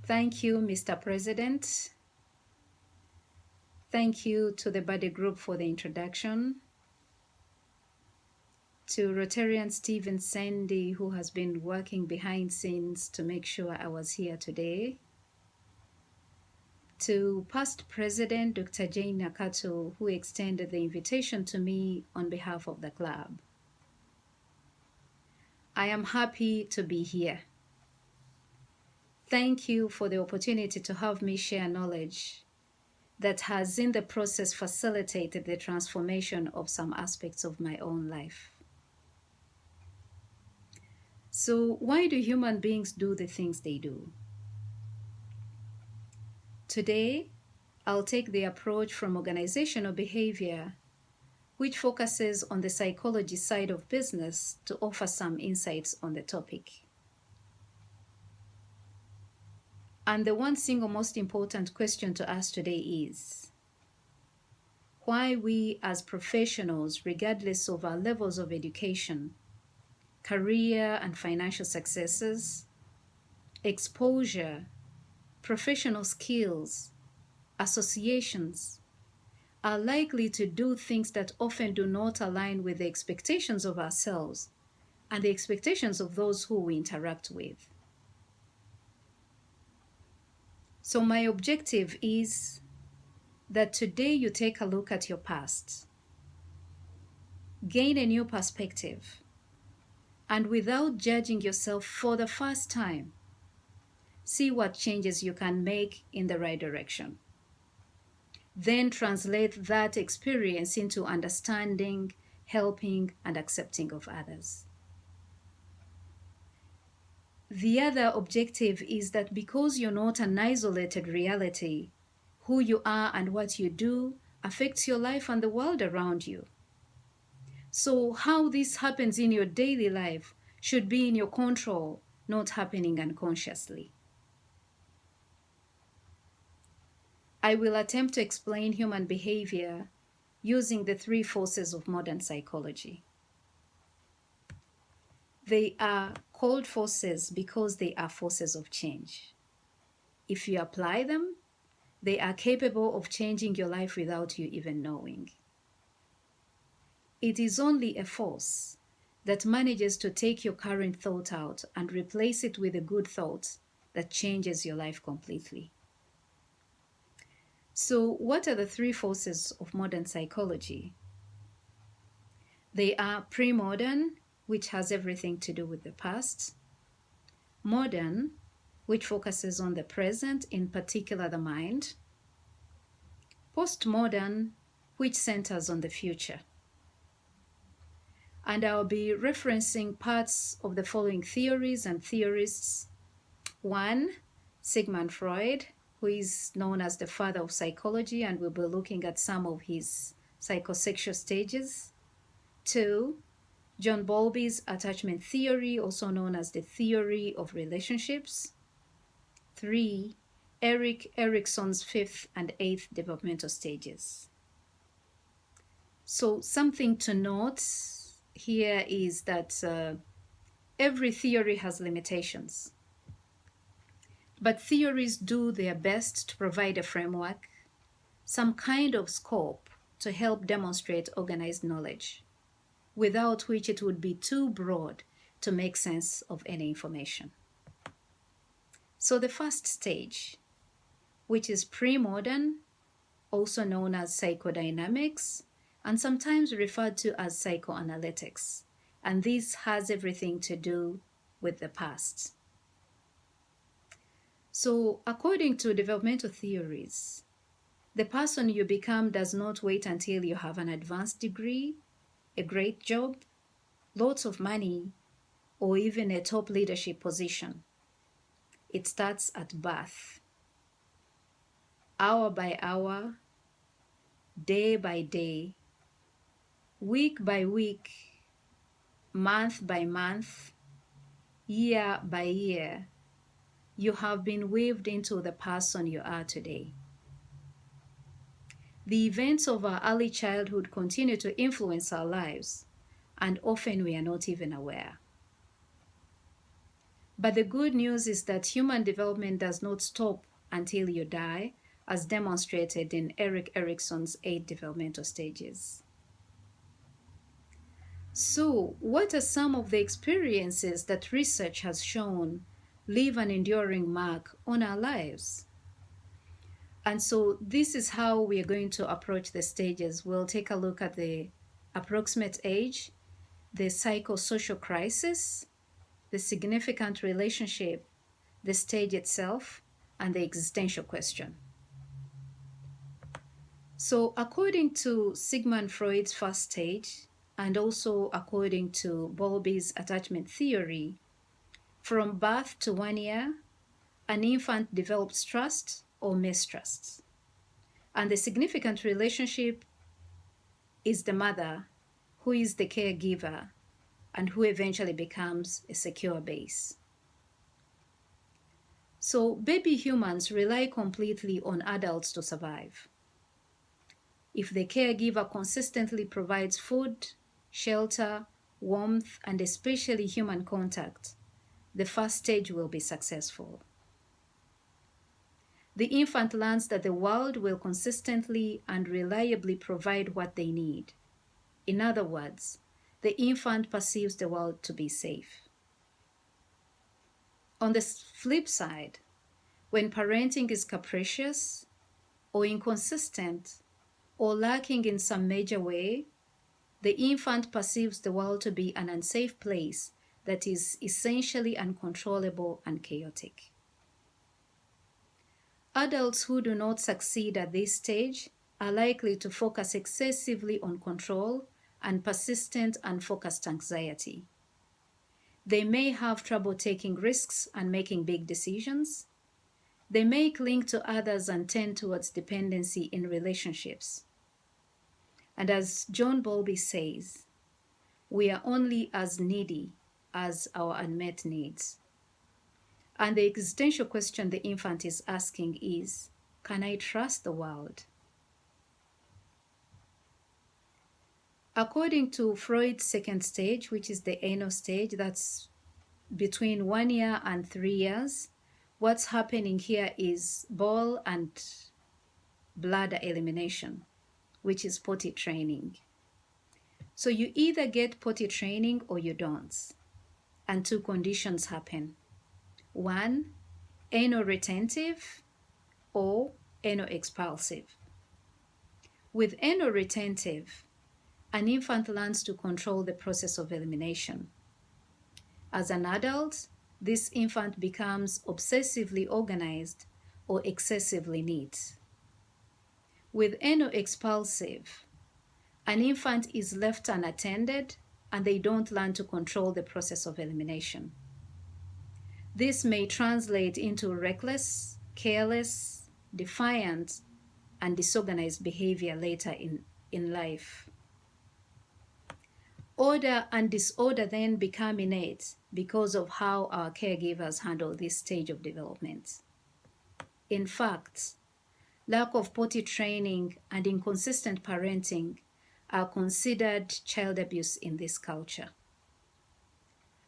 Thank you, Mr. President. Thank you to the Body Group for the introduction. To Rotarian Stephen Sandy, who has been working behind scenes to make sure I was here today. To past President Dr. Jane Nakato, who extended the invitation to me on behalf of the club. I am happy to be here. Thank you for the opportunity to have me share knowledge that has in the process facilitated the transformation of some aspects of my own life. So why do human beings do the things they do? Today, I'll take the approach from organizational behavior, which focuses on the psychology side of business, to offer some insights on the topic. And the one single most important question to ask today is, why we as professionals, regardless of our levels of education, career and financial successes, exposure, professional skills, associations, are likely to do things that often do not align with the expectations of ourselves and the expectations of those who we interact with. So my objective is that today you take a look at your past, gain a new perspective, and without judging yourself for the first time, see what changes you can make in the right direction. Then translate that experience into understanding, helping, and accepting of others. The other objective is that because you're not an isolated reality, who you are and what you do affects your life and the world around you. So how this happens in your daily life should be in your control, not happening unconsciously. I will attempt to explain human behavior using the three forces of modern psychology. They are called forces because they are forces of change. If you apply them, they are capable of changing your life without you even knowing. It is only a force that manages to take your current thought out and replace it with a good thought that changes your life completely. So, what are the three forces of modern psychology? They are pre-modern, which has everything to do with the past; modern, which focuses on the present, in particular the mind; postmodern, which centers on the future. And I'll be referencing parts of the following theories and theorists. 1, Sigmund Freud, who is known as the father of psychology, and we'll be looking at some of his psychosexual stages. 2, John Bowlby's attachment theory, also known as the theory of relationships. 3, Erik Erikson's 5th and 8th developmental stages. So something to note here is that every theory has limitations. But theories do their best to provide a framework, some kind of scope to help demonstrate organized knowledge, without which it would be too broad to make sense of any information. So the first stage, which is pre-modern, also known as psychodynamics, and sometimes referred to as psychoanalytics, and this has everything to do with the past. So, according to developmental theories, the person you become does not wait until you have an advanced degree, a great job, lots of money, or even a top leadership position. It starts at birth. Hour by hour, day by day, week by week, month by month, year by year, you have been weaved into the person you are today. The events of our early childhood continue to influence our lives, and often we are not even aware. But the good news is that human development does not stop until you die, as demonstrated in Erik Erikson's 8 developmental stages. So, what are some of the experiences that research has shown leave an enduring mark on our lives? And so, this is how we are going to approach the stages. We'll take a look at the approximate age, the psychosocial crisis, the significant relationship, the stage itself, and the existential question. So, according to Sigmund Freud's first stage, and also according to Bowlby's attachment theory, from birth to 1 year, an infant develops trust or mistrust. And the significant relationship is the mother, who is the caregiver, and who eventually becomes a secure base. So, baby humans rely completely on adults to survive. If the caregiver consistently provides food, shelter, warmth, and especially human contact, the first stage will be successful. The infant learns that the world will consistently and reliably provide what they need. In other words, the infant perceives the world to be safe. On the flip side, when parenting is capricious or inconsistent or lacking in some major way, the infant perceives the world to be an unsafe place that is essentially uncontrollable and chaotic. Adults who do not succeed at this stage are likely to focus excessively on control and persistent unfocused anxiety. They may have trouble taking risks and making big decisions. They may cling to others and tend towards dependency in relationships. And as John Bowlby says, we are only as needy as our unmet needs. And the existential question the infant is asking is, can I trust the world? According to Freud's second stage, which is the anal stage, that's between 1 year and 3 years, what's happening here is bowel and bladder elimination, which is potty training. So you either get potty training or you don't. And 2 conditions happen. 1, anal retentive or anal expulsive. With anal retentive, an infant learns to control the process of elimination. As an adult, this infant becomes obsessively organized or excessively neat. With anal expulsive, an infant is left unattended and they don't learn to control the process of elimination. This may translate into reckless, careless, defiant, and disorganized behavior later in life. Order and disorder then become innate because of how our caregivers handle this stage of development. In fact, lack of potty training and inconsistent parenting are considered child abuse in this culture.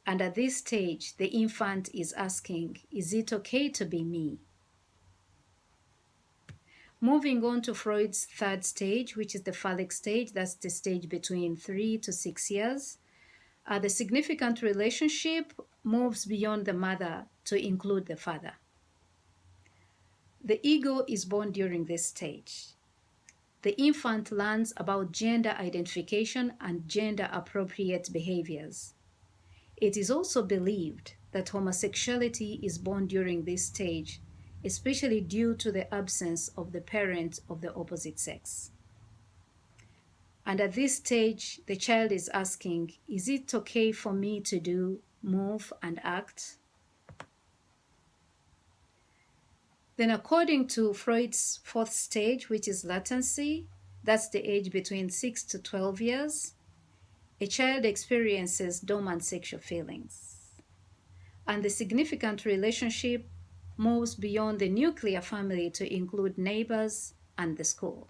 And at this stage, the infant is asking, is it okay to be me? Moving on to Freud's third stage, which is the phallic stage, that's the stage between 3 to 6 years. The significant relationship moves beyond the mother to include the father. The ego is born during this stage. The infant learns about gender identification and gender appropriate behaviors. It is also believed that homosexuality is born during this stage, especially due to the absence of the parent of the opposite sex. And at this stage, the child is asking, is it okay for me to do, move, and act? Then according to Freud's fourth stage, which is latency, that's the age between 6 to 12 years, a child experiences dormant sexual feelings. And the significant relationship moves beyond the nuclear family to include neighbors and the school.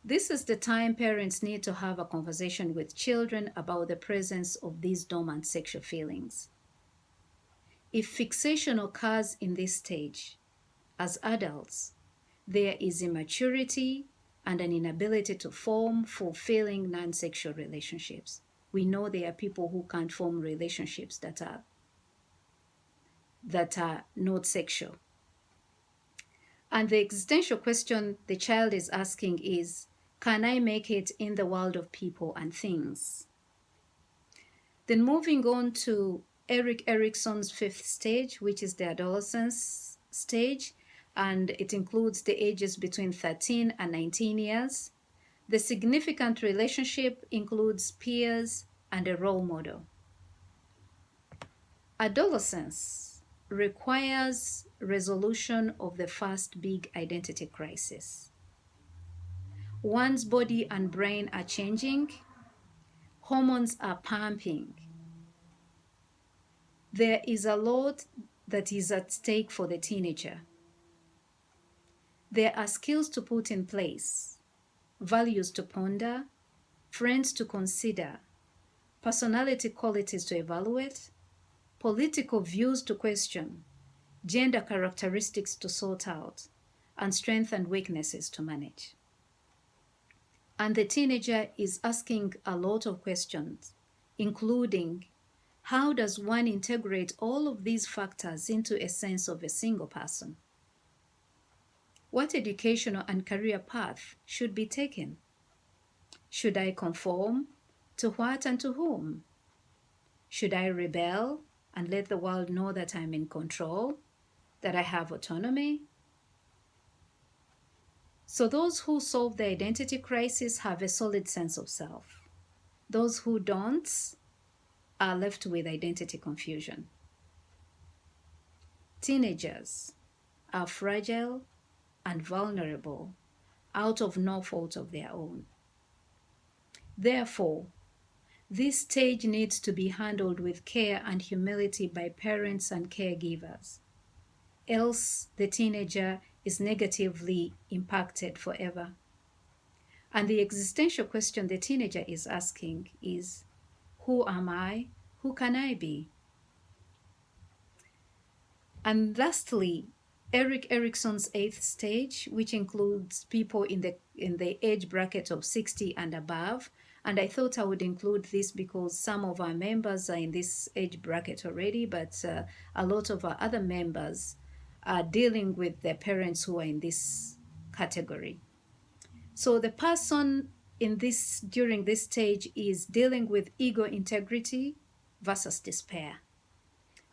This is the time parents need to have a conversation with children about the presence of these dormant sexual feelings. If fixation occurs in this stage, as adults, there is immaturity and an inability to form fulfilling non-sexual relationships. We know there are people who can't form relationships that are not sexual. And the existential question the child is asking is, can I make it in the world of people and things? Then moving on to Erik Erikson's fifth stage, which is the adolescence stage, and it includes the ages between 13 and 19 years. The significant relationship includes peers and a role model. Adolescence requires resolution of the first big identity crisis. One's body and brain are changing, hormones are pumping. There is a lot that is at stake for the teenager. There are skills to put in place, values to ponder, friends to consider, personality qualities to evaluate, political views to question, gender characteristics to sort out, and strengths and weaknesses to manage. And the teenager is asking a lot of questions, including, how does one integrate all of these factors into a sense of a single person? What educational and career path should be taken? Should I conform? To what and to whom? Should I rebel and let the world know that I'm in control, that I have autonomy? So those who solve the identity crisis have a solid sense of self. Those who don't are left with identity confusion. Teenagers are fragile and vulnerable out of no fault of their own. Therefore, this stage needs to be handled with care and humility by parents and caregivers. Else, the teenager is negatively impacted forever. And the existential question the teenager is asking is, who am I? Who can I be? And lastly, Erik Erikson's eighth stage, which includes people in the age bracket of 60 and above. And I thought I would include this because some of our members are in this age bracket already, but a lot of our other members are dealing with their parents who are in this category. So the person during this stage is dealing with ego integrity versus despair.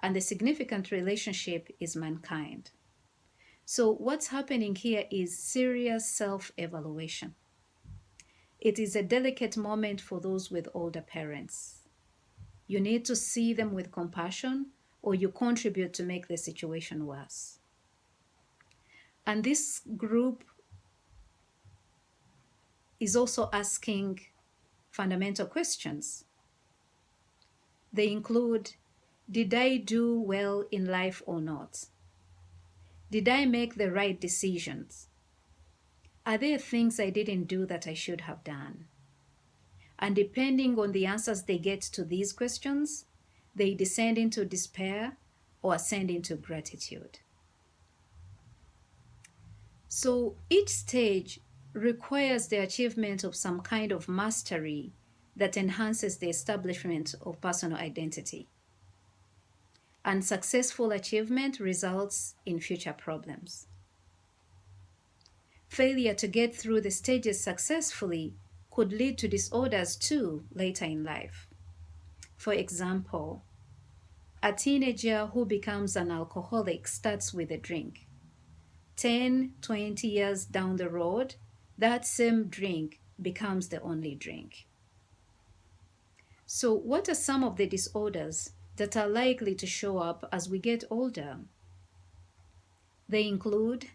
And the significant relationship is mankind. So what's happening here is serious self-evaluation. It is a delicate moment for those with older parents. You need to see them with compassion, or you contribute to make the situation worse. And this group is also asking fundamental questions. They include, did I do well in life or not? Did I make the right decisions? Are there things I didn't do that I should have done? And depending on the answers they get to these questions, they descend into despair or ascend into gratitude. So each stage requires the achievement of some kind of mastery that enhances the establishment of personal identity. And successful achievement results in future problems. Failure to get through the stages successfully could lead to disorders too later in life. For example, a teenager who becomes an alcoholic starts with a drink. 10, 20 years down the road, that same drink becomes the only drink. So what are some of the disorders that are likely to show up as we get older? They include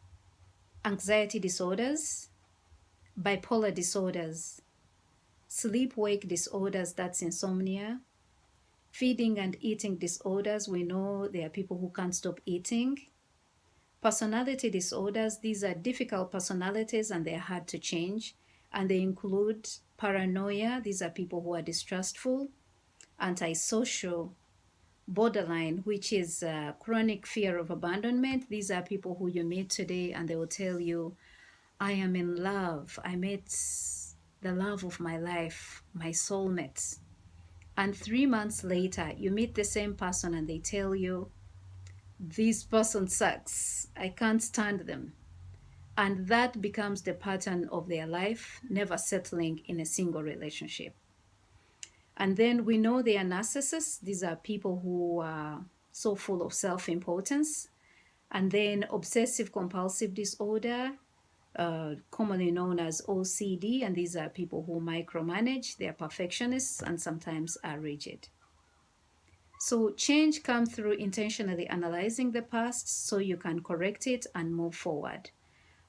anxiety disorders, bipolar disorders, sleep-wake disorders, that's insomnia, feeding and eating disorders. We know there are people who can't stop eating. Personality disorders, these are difficult personalities and they're hard to change. And they include paranoia, these are people who are distrustful, antisocial, borderline, which is chronic fear of abandonment. These are people who you meet today and they will tell you, I am in love. I met the love of my life, my soulmate. And 3 months later, you meet the same person and they tell you, this person sucks. I can't stand them. And that becomes the pattern of their life, never settling in a single relationship. And then we know they are narcissists. These are people who are so full of self-importance. And then obsessive compulsive disorder, commonly known as OCD. And these are people who micromanage, they're perfectionists, and sometimes are rigid. So change comes through intentionally analyzing the past so you can correct it and move forward.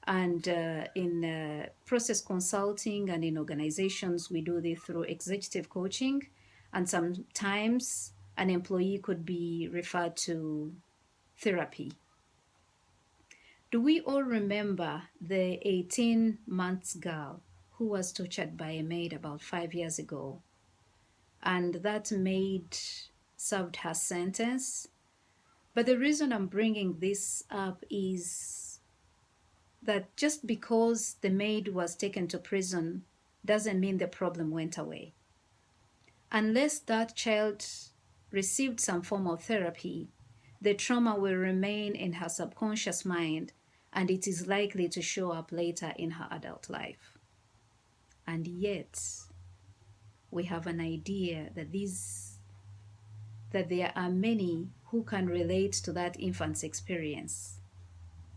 And in process consulting and in organizations, we do this through executive coaching. And sometimes an employee could be referred to therapy. Do we all remember the 18-month girl who was tortured by a maid about 5 years ago? And that maid served her sentence. But the reason I'm bringing this up is that just because the maid was taken to prison doesn't mean the problem went away. Unless that child received some form of therapy, the trauma will remain in her subconscious mind, and it is likely to show up later in her adult life. And yet, we have an idea that there are many who can relate to that infant's experience.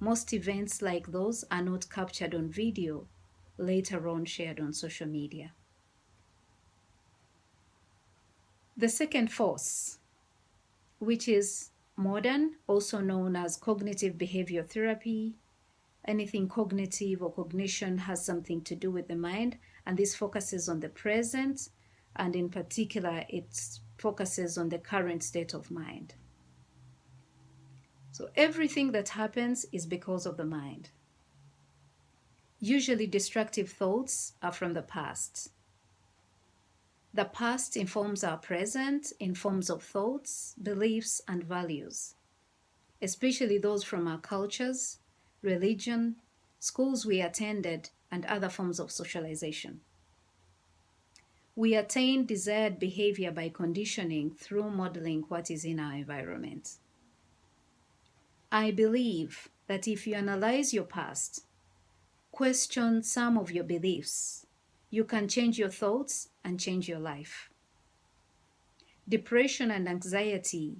Most events like those are not captured on video, later on shared on social media. The second force, which is modern, also known as cognitive behavior therapy. Anything cognitive or cognition has something to do with the mind, and this focuses on the present, and in particular, it focuses on the current state of mind. So everything that happens is because of the mind. Usually destructive thoughts are from the past. The past informs our present in forms of thoughts, beliefs, and values, especially those from our cultures, religion, schools we attended, and other forms of socialization. We attain desired behavior by conditioning through modeling what is in our environment. I believe that if you analyze your past, question some of your beliefs, you can change your thoughts and change your life. Depression and anxiety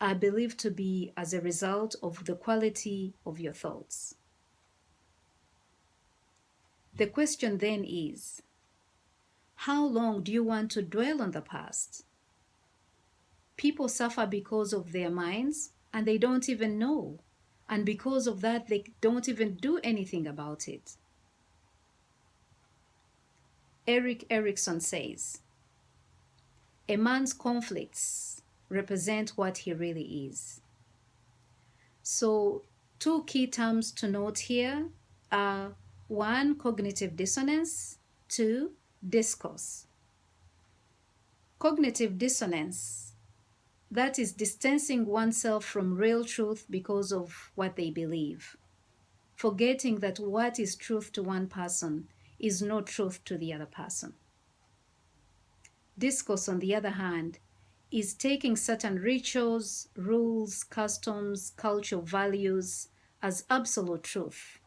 are believed to be as a result of the quality of your thoughts. The question then is, how long do you want to dwell on the past? People suffer because of their minds and they don't even know. And because of that, they don't even do anything about it. Erik Erikson says, a man's conflicts represent what he really is. So 2 key terms to note here are 1, cognitive dissonance, 2, discourse. Cognitive dissonance, that is distancing oneself from real truth because of what they believe, forgetting that what is truth to one person is not truth to the other person. Discourse, on the other hand, is taking certain rituals, rules, customs, cultural values as absolute truth,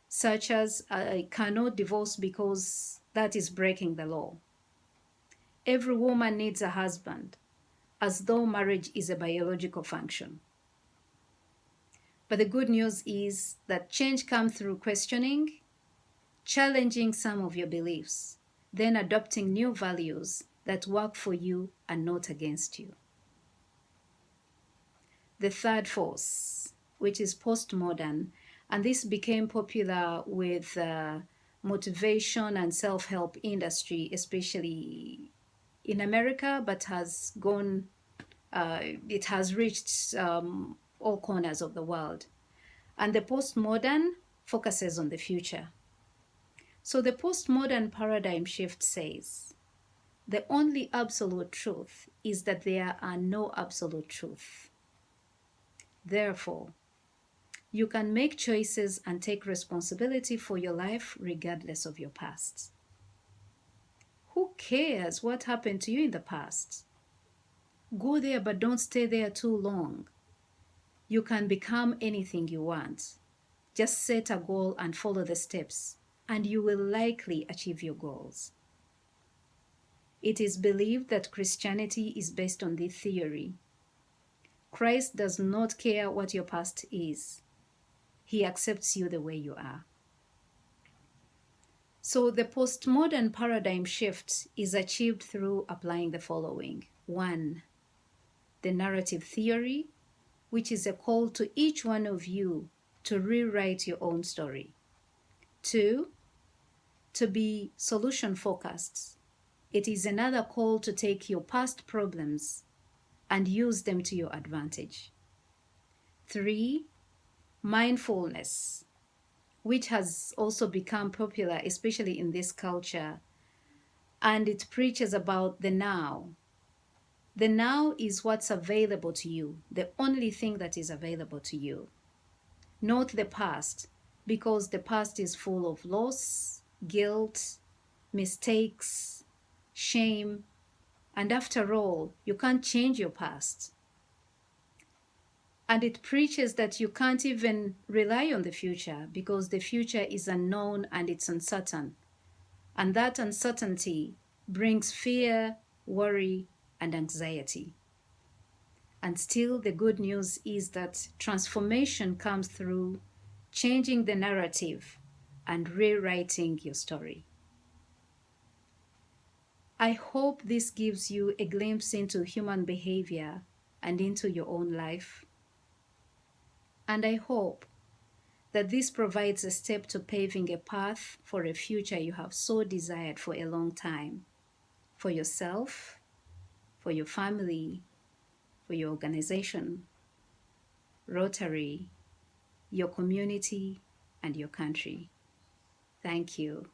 such as I cannot divorce because that is breaking the law. Every woman needs a husband, as though marriage is a biological function. But the good news is that change comes through questioning, challenging some of your beliefs, then adopting new values that work for you and not against you. The third force, which is postmodern, and this became popular with motivation and self-help industry, especially in America, but has gone, it has reached all corners of the world. And the postmodern focuses on the future. So the postmodern paradigm shift says, The only absolute truth is that there are no absolute truth. Therefore, you can make choices and take responsibility for your life regardless of your past. Who cares what happened to you in the past? Go there, but don't stay there too long. You can become anything you want. Just set a goal and follow the steps, and you will likely achieve your goals. It is believed that Christianity is based on this theory. Christ does not care what your past is. He accepts you the way you are. So the postmodern paradigm shift is achieved through applying the following. 1, the narrative theory, which is a call to each one of you to rewrite your own story. 2, to be solution focused. It is another call to take your past problems and use them to your advantage. 3, mindfulness, which has also become popular, especially in this culture, and it preaches about the now. The now is what's available to you, the only thing that is available to you. Not the past, because the past is full of loss, guilt, mistakes, shame, and after all, you can't change your past. And it preaches that you can't even rely on the future because the future is unknown and it's uncertain. And that uncertainty brings fear, worry, and anxiety. And still, the good news is that transformation comes through changing the narrative and rewriting your story. I hope this gives you a glimpse into human behavior and into your own life. And I hope that this provides a step to paving a path for a future you have so desired for a long time, for yourself, for your family, for your organization, Rotary, your community, and your country. Thank you.